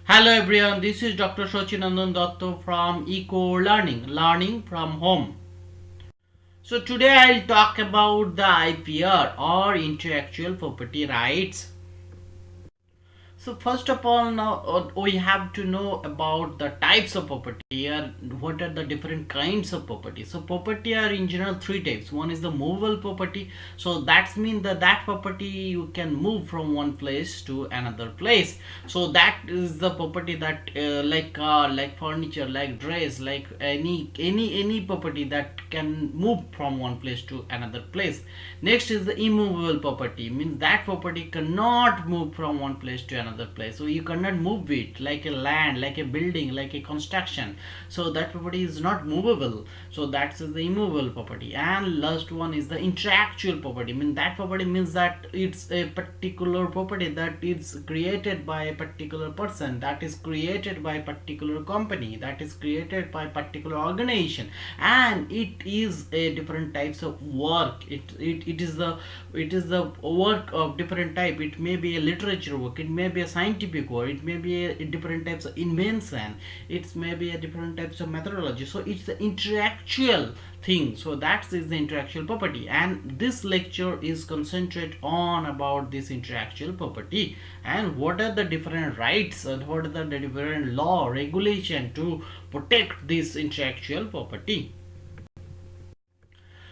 Hello everyone, this is Dr. Shochinandan Datto from Eco Learning, Learning from Home. So today I'll talk about the IPR or intellectual property rights. So first of all, now we have to know about the types of property and what are the different kinds of property. So property are in general three types. One is the movable property. So that's mean that property you can move from one place to another place. So that is the property that like car, like furniture, like dress, like any property that can move from one place to another place. Next is the immovable property, means that property cannot move from one place to another place, so you cannot move it, like a land, like a building, like a construction. So that property is not movable, so that is the immovable property. And last one is the intellectual property, means that property means that it's a particular property that is created by a particular person, that is created by a particular company, that is created by a particular organization, and it is a different types of work. It is the work of different type. It may be a literature work, it may be a scientific work, it may be a different types of invention, it may be a different types of methodology. So it's the intellectual thing. So that is the intellectual property, and this lecture is concentrate on about this intellectual property and what are the different rights and what are the different law regulation to protect this intellectual property.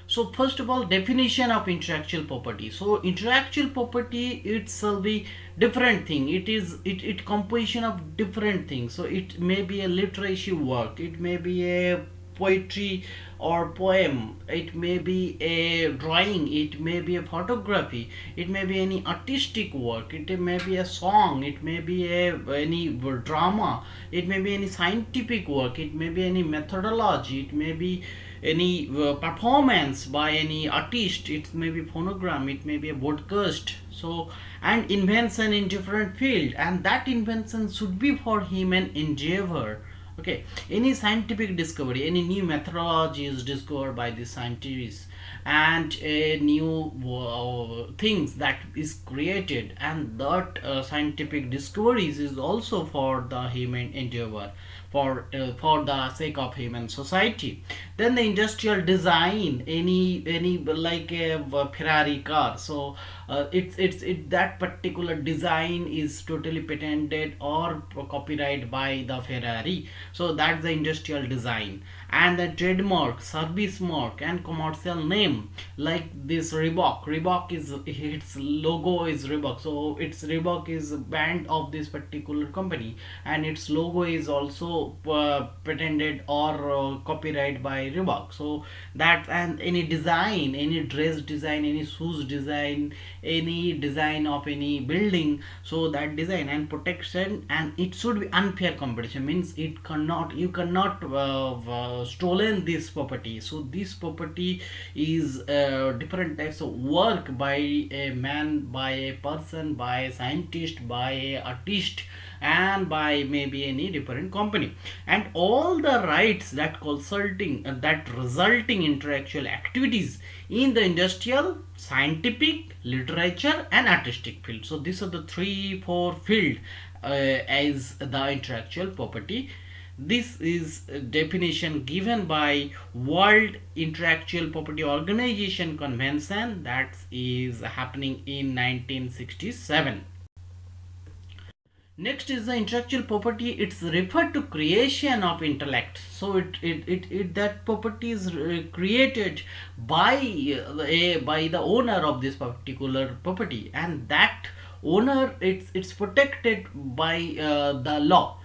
So first of all, definition of intellectual property. So intellectual property itself be different thing. It composition of different things. So it may be a literary work, it may be a poetry or poem, it may be a drawing, it may be a photography, it may be any artistic work, it may be a song, it may be any drama, it may be any scientific work, it may be any methodology, it may be any performance by any artist, it may be phonogram, it may be a broadcast. So and invention in different field, and that invention should be for human endeavor. Okay, any scientific discovery, any new methodology is discovered by the scientists, and a new things that is created, and that scientific discoveries is also for the human endeavor, for the sake of human society. Then the industrial design, any like a Ferrari car. So it that particular design is totally patented or copyright by the Ferrari. So that's the industrial design. And the trademark, service mark, and commercial name, like this Reebok is, its logo is Reebok, so its Reebok is a brand of this particular company, and its logo is also patented or copyright by Reebok. So that, and any design, any dress design, any shoes design, any design of any building, so that design and protection. And it should be unfair competition, means it cannot, you cannot stolen this property. So this property is different types of work by a man, by a person, by a scientist, by a artist, and by maybe any different company. And all the rights that consulting that resulting intellectual activities in the industrial, scientific, literature, and artistic field. So these are the 3 4 field as the intellectual property. This is a definition given by World Intellectual Property Organization Convention, that is happening in 1967. Next is the intellectual property. It's referred to creation of intellect. So it that property is created by by the owner of this particular property, and that owner, it's protected by the law.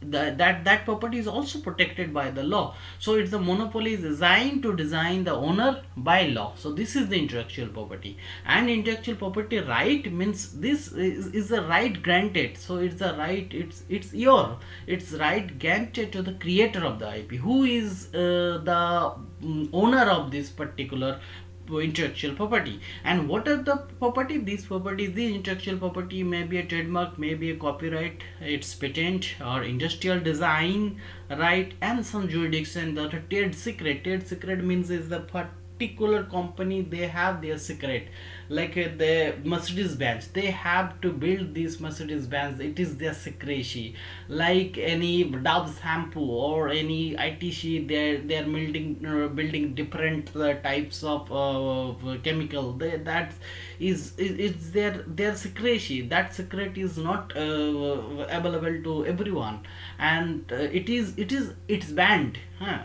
That property is also protected by the law. So it's the monopoly is designed to design the owner by law. So this is the intellectual property. And intellectual property right means this is the right granted. So it's the right, it's right granted to the creator of the IP, who is the owner of this particular intellectual property. And what are the property? These properties, the intellectual property may be a trademark, may be a copyright, it's patent or industrial design right, and some jurisdiction that a trade secret. Trade secret means is the particular company, they have their secret. Like the Mercedes Benz, they have to build this Mercedes Benz, it is their secrecy. Like any Dove shampoo or any ITC, they're building different types of chemical. That is it's their secrecy. That secret is not available to everyone, and it's banned, huh?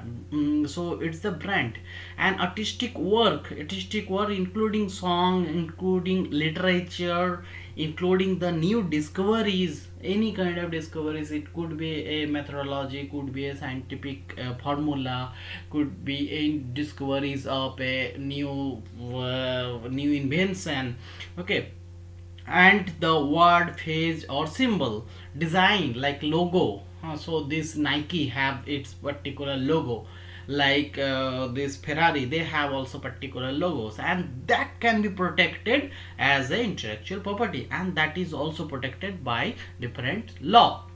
So it's the brand. And artistic work including song, including literature, including the new discoveries, any kind of discoveries. It could be a methodology, could be a scientific formula, could be a discoveries of a new invention. Okay. And the word, phase or symbol, design like logo. So this Nike have its particular logo, like this Ferrari, they have also particular logos, and that can be protected as a intellectual property, and that is also protected by different law.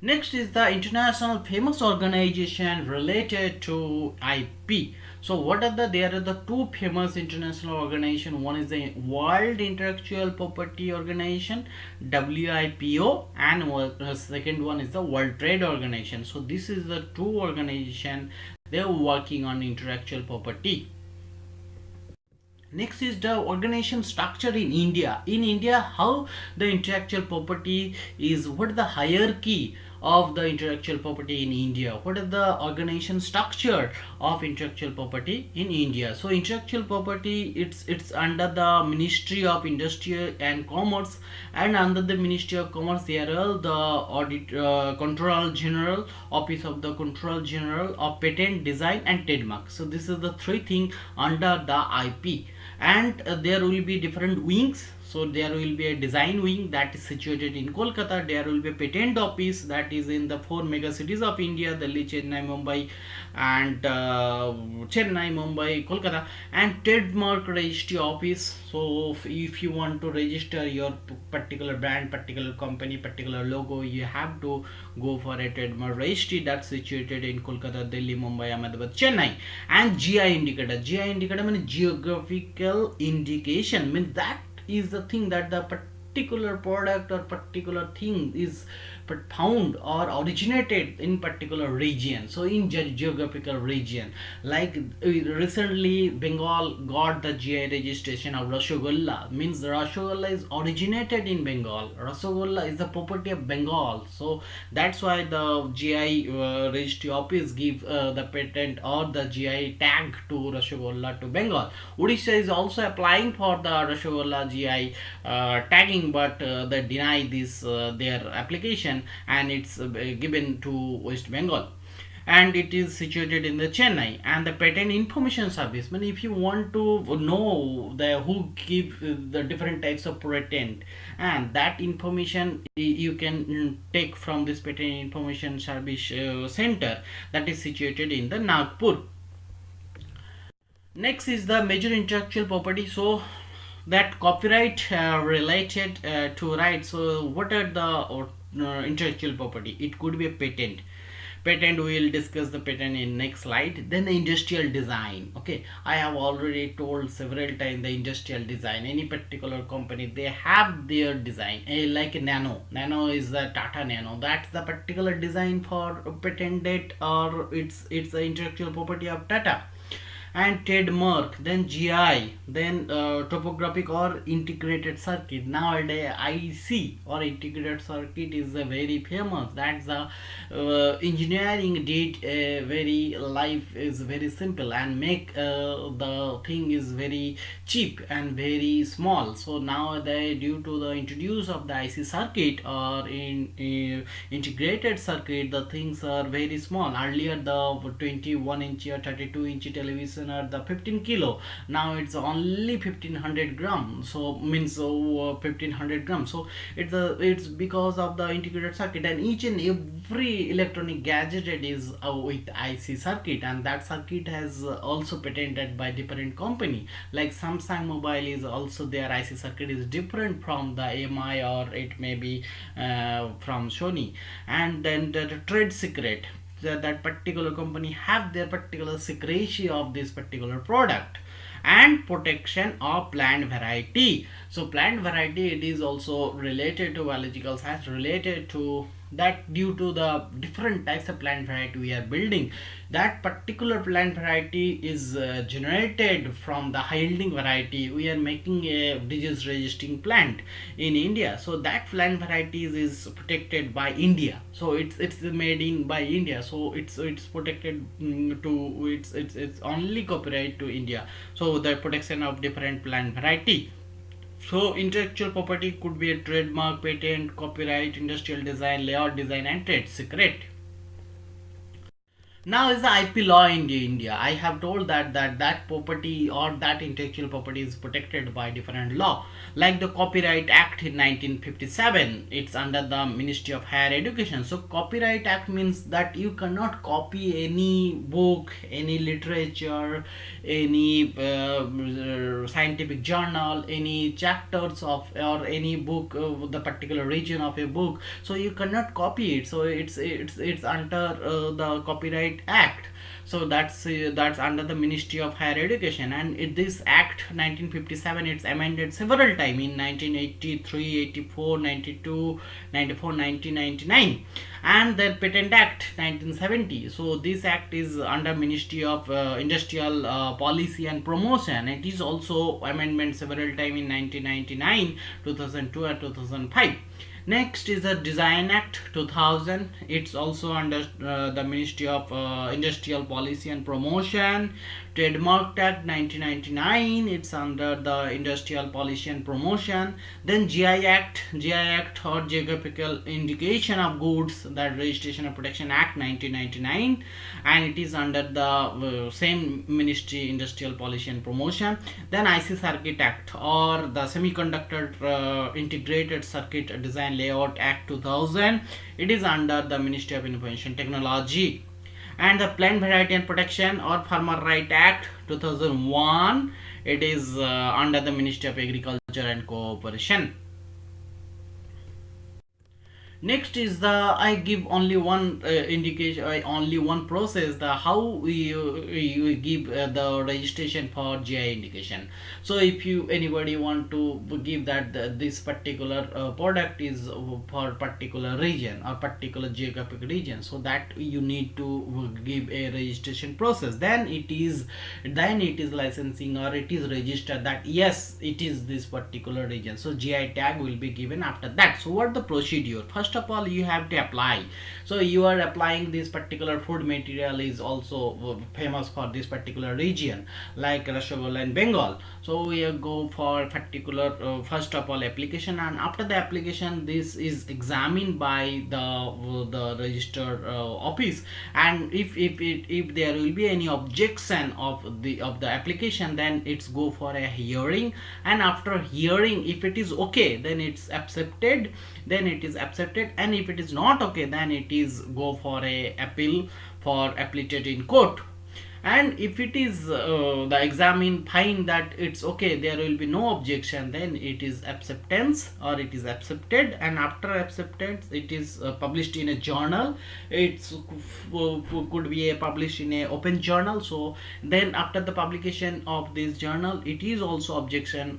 Next is the international famous organization related to IP. So what are there are the two famous international organization. One is the World Intellectual Property Organization, WIPO, and second one is the World Trade Organization. So this is the two organization, they are working on intellectual property. Next is the organization structure in India. In India, how the intellectual property is, what is the hierarchy of the intellectual property in India? What is the organization structure of intellectual property in India? So intellectual property, it's under the Ministry of Industry and Commerce, and under the Ministry of Commerce there are the Control General, Office of the Control General of Patent, Design and Trademark. So this is the three thing under the IP. And there will be different wings. So there will be a design wing that is situated in Kolkata. There will be a patent office that is in the four mega cities of India: Delhi, Chennai, Mumbai, and Chennai, Mumbai, Kolkata. And trademark registry office. So if you want to register your particular brand, particular company, particular logo, you have to go for a trademark registry that's situated in Kolkata, Delhi, Mumbai, Ahmedabad, Chennai. And GI indicator. GI indicator means geographical indication, means that is the thing that the particular product or particular thing is found or originated in particular region. So in geographical region, like recently Bengal got the GI registration of Rasgulla, means Rasgulla is originated in Bengal. Rasgulla is the property of Bengal. So that's why the GI registry office give the patent or the GI tag to Rasgulla to Bengal. Odisha is also applying for the Rasgulla GI tagging, but they deny this their application, and it's given to West Bengal, and it is situated in the Chennai. And the patent information service, I mean, if you want to know the who give the different types of patent, and that information you can take from this patent information service center that is situated in the Nagpur. Next is the major intellectual property. So that copyright related to rights. So what are the intellectual property? It could be a patent. We will discuss the patent in next slide. Then the industrial design. Okay, I have already told several times, the industrial design, any particular company, they have their design. Like nano is the Tata Nano, that's the particular design for patented, or it's the intellectual property of Tata. And trademark, then GI, then topographic or integrated circuit. Nowadays IC or integrated circuit is very famous. That's the engineering did a very life is very simple and make the thing is very cheap and very small. So nowadays, due to the introduce of the IC circuit or in integrated circuit, the things are very small. Earlier the 21-inch or 32-inch television are the 15 kilo, now it's only 1500 gram. So means 1500 grams. So it's because of the integrated circuit, and each and every electronic gadget is with IC circuit, and that circuit has also patented by different company. Like Samsung mobile is also, their IC circuit is different from the AMI, or it may be from Sony. And then the trade secret. that particular company have their particular secrecy of this particular product. And protection of plant variety. So plant variety, it is also related to biological science, related to that due to the different types of plant variety we are building, that particular plant variety is generated from the high yielding variety. We are making a disease resisting plant in India, so that plant varieties is protected by India, so it's made in by India, so it's protected to it's only copyright to India. So the protection of different plant variety. So intellectual property could be a trademark, patent, copyright, industrial design, layout design, and trade secret. Now is the IP law in India. I have told that property or that intellectual property is protected by different law, like the Copyright Act in 1957. It's under the Ministry of Higher Education. So Copyright Act means that you cannot copy any book, any literature, any scientific journal, any chapters of or any book, the particular region of a book. So you cannot copy it. So it's under the Copyright Act. So that's under the Ministry of Higher Education. And this Act 1957, it's amended several times in 1983, 84, 92, 94, 1999, and the Patent Act 1970. So this act is under Ministry of Industrial Policy and Promotion. It is also amendment several times in 1999, 2002, and 2005. Next is the Design Act 2000. It's also under the Ministry of Industrial Policy and Promotion. Trademark Act 1999. It's under the Industrial Policy and Promotion. Then GI Act or Geographical Indication of Goods, that Registration and Protection Act 1999, and it is under the same Ministry, Industrial Policy and Promotion. Then IC Circuit Act or the Semiconductor Integrated Circuit Design Layout Act 2000. It is under the Ministry of Information Technology. And the Plant Variety and Protection or Farmer Right Act 2001. It is under the Ministry of Agriculture and Cooperation. Next is the I give only one indication, only one process, the how we give the registration for GI indication. So if you anybody want to give that this particular product is for particular region or particular geographic region, so that you need to give a registration process. Then it is licensing or it is registered that yes, it is this particular region. So GI tag will be given after that. So what the procedure? First of all, you have to apply. So you are applying this particular food material is also famous for this particular region, like Rasgulla in Bengal. So we go for particular first of all application, and after the application this is examined by the registered office, and if there will be any objection of the application, then it's go for a hearing, and after hearing if it is okay, then it's accepted, and if it is not okay, then it is go for a appeal for appellate in court. And if it is the examine find that it's okay, there will be no objection, then it is acceptance or it is accepted, and after acceptance it is published in a journal. It's could be published in a open journal. So then after the publication of this journal, it is also objection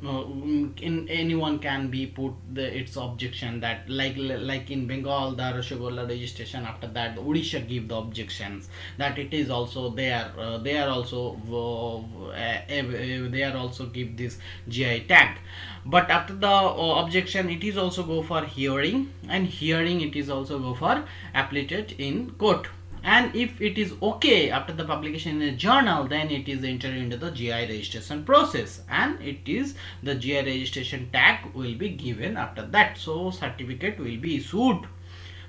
in anyone can be put its objection, that like in Bengal the Rasgulla registration, after that the Odisha give the objections that it is also there, they are also give this GI tag. But after the objection, it is also go for hearing, and hearing it is also go for appellate in court. And if it is okay after the publication in a journal, then it is entered into the GI registration process, and it is the GI registration tag will be given after that. So certificate will be issued.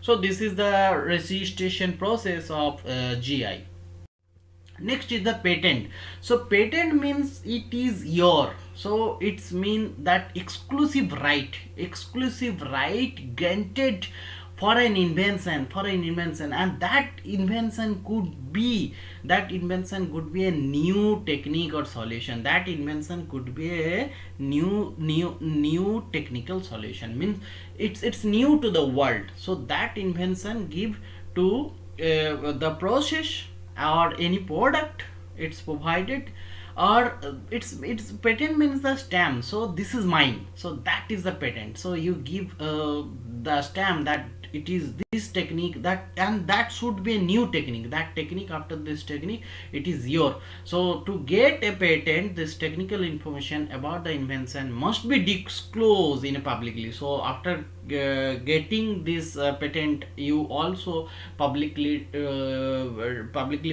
So this is the registration process of GI. Next is the patent. So patent means it is your, so it's mean that exclusive right granted for an invention, and that invention could be a new technique or solution. That invention could be a new technical solution, means it's new to the world. So that invention give to the process or any product it's provided, or it's patent means the stamp, so this is mine, so that is the patent. So you give the stamp that it is this technique, that and that should be a new technique, that technique after this technique it is your. So to get a patent, this technical information about the invention must be disclosed in a publicly. So after getting this patent, you also publicly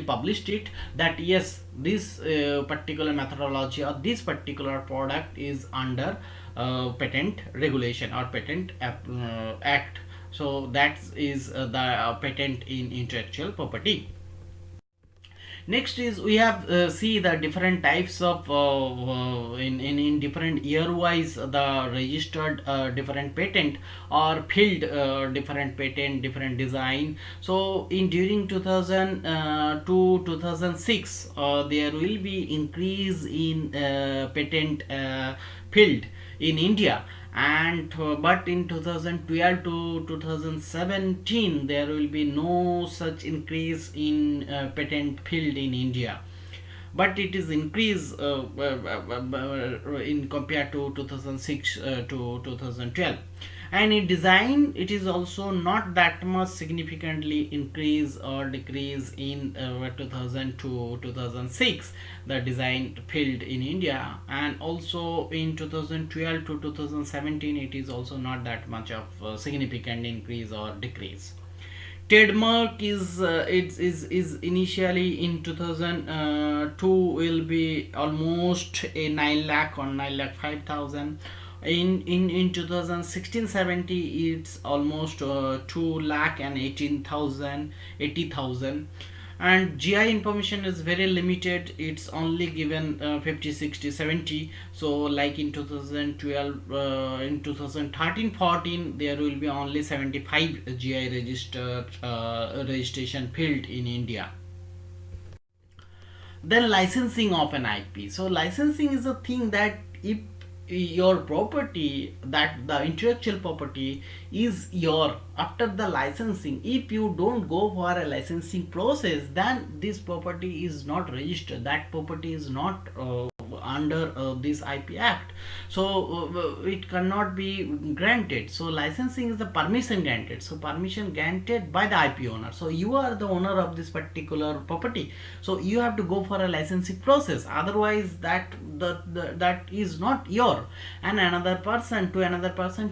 published it, that yes, this particular methodology or this particular product is under patent regulation or patent act. So that is the patent in intellectual property. Next is we have see the different types of in different year wise the registered different patent or field different patent, different design. So in during 2000 to 2006 there will be increase in patent field in India, and but in 2012 to 2017 there will be no such increase in patent field in India, but it is increase in compared to 2006 to 2012. And in design it is also not that much significantly increase or decrease in 2000 to 2006 the design field in India, and also in 2012 to 2017 it is also not that much of significant increase or decrease. Trademark is is initially in 2002 will be almost a 9 lakh or 9 lakh 5,000. In 2016-70 it's almost 2 lakh and 18,000 80,000. And GI information is very limited, it's only given 50 60 70. So like in 2012 in 2013-14 there will be only 75 GI registered registration field in India. Then licensing of an IP. So licensing is a thing that if your property, that the intellectual property is your, after the licensing, if you don't go for a licensing process, then this property is not registered, that property is not under this IP Act. So it cannot be granted. So licensing is the permission granted, so permission granted by the IP owner. So you are the owner of this particular property, so you have to go for a licensing process, otherwise that is not your. And another person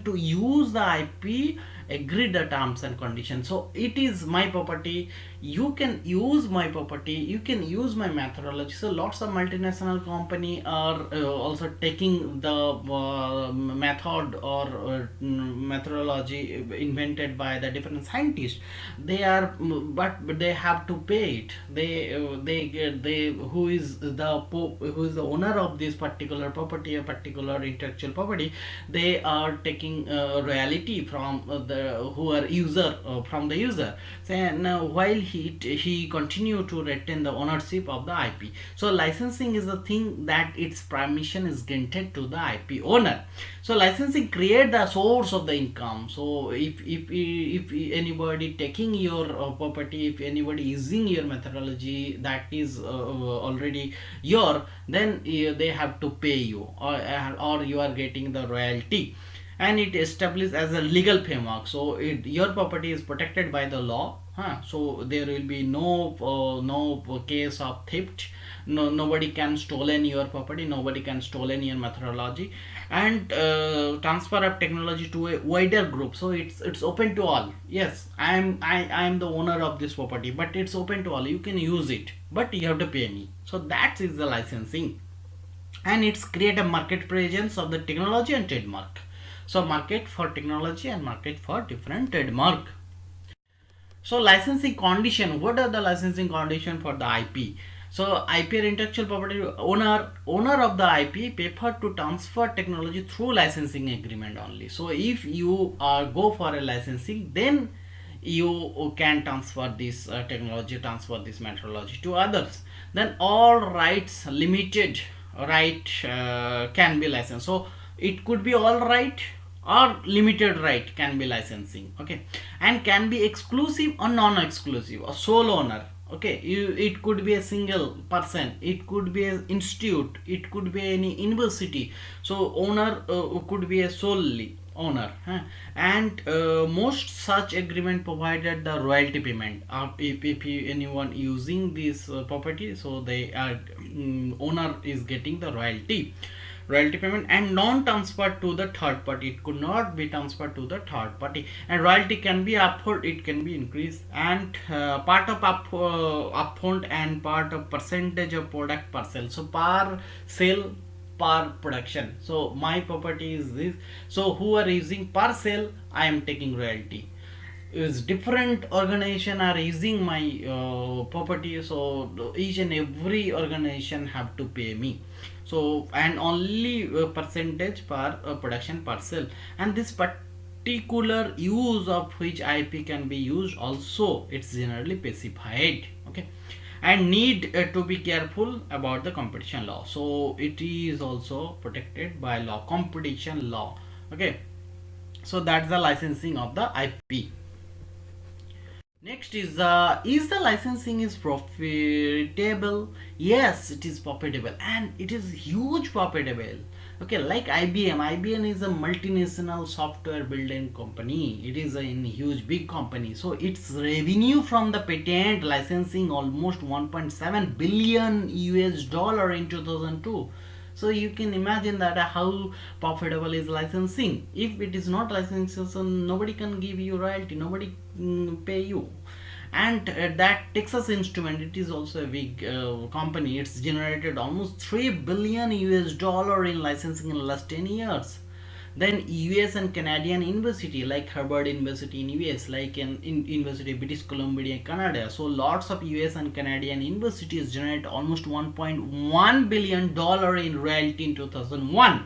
to use the IP agree the terms and conditions. So it is my property, you can use my property, you can use my methodology. So lots of multinational company are also taking the method or methodology invented by the different scientists. They are, but they have to pay it. They who is the owner of this particular property, a particular intellectual property, they are taking royalty from the who are user, from the user. So now while he continue to retain the ownership of the IP. So licensing is a thing that its permission is granted to the IP owner. So licensing create the source of the income. So if anybody taking your property, if anybody using your methodology that is already your, then they have to pay you, or you are getting the royalty. And it established as a legal framework. So your property is protected by the law. So there will be no case of theft. Nobody can stolen your property. Nobody can stolen your methodology. And transfer of technology to a wider group. So it's open to all. Yes, I am the owner of this property, but it's open to all. You can use it, but you have to pay me. So that is the licensing, and it's create a market presence of the technology and trademark. So market for technology and market for different trademark. So licensing condition, what are the licensing condition for the IP? So IPR, intellectual property owner of the IP prefer to transfer technology through licensing agreement only. So if you go for a licensing, then you can transfer this technology, transfer this methodology to others. Then all rights limited right can be licensed. So it could be all right or limited right can be licensing. Okay, and can be exclusive or non-exclusive or sole owner. Okay, it could be a single person, it could be an institute, it could be any university. So owner could be a solely owner, huh? And most such agreement provided the royalty payment, anyone using this property, so they are owner is getting the royalty payment, and non-transferred to the third party. It could not be transferred to the third party, and royalty can be upfront, it can be increased, and part of upfront and part of percentage of product per sale. So per sale, per production. So my property is this, so who are using per sale, I am taking royalty. Is different organization are using my property, so each and every organization have to pay me. So and only percentage per production per sale, and this particular use of which IP can be used also, it's generally specified. Okay, and need to be careful about the competition law, so it is also protected by law, competition law. Okay, so that's the licensing of the IP. Next is the licensing is profitable? Yes, it is profitable, and it is huge profitable. Okay, like IBM. IBM is a multinational software building company. It is a huge big company. So its revenue from the patent licensing almost 1.7 billion US dollar in 2002. So you can imagine that how profitable is licensing. If it is not licensing, so nobody can give you royalty, nobody pay you. And that Texas Instrument, it is also a big company. It's generated almost 3 billion US dollar in licensing in the last 10 years. Then US and Canadian university like Harvard University in US, like in University of British Columbia in Canada. So lots of US and Canadian universities generate almost 1.1 billion dollar in royalty in 2001.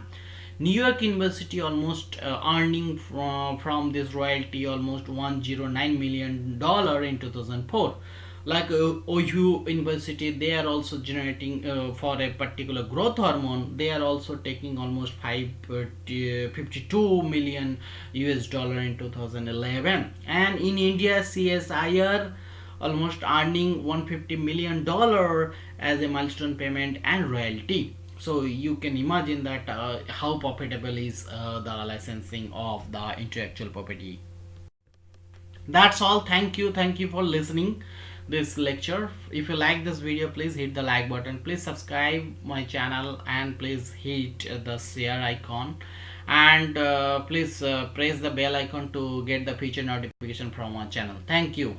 New York University almost earning from this royalty almost 109 million dollar in 2004. Like OU University, they are also generating for a particular growth hormone, they are also taking almost 552 million US dollar in 2011. And in India, CSIR almost earning 150 million dollar as a milestone payment and royalty. So you can imagine that how profitable is the licensing of the intellectual property. That's all. Thank you for listening this lecture. If you like this video, please hit the like button, please subscribe my channel, and please hit the share icon, and please press the bell icon to get the future notification from our channel. Thank you.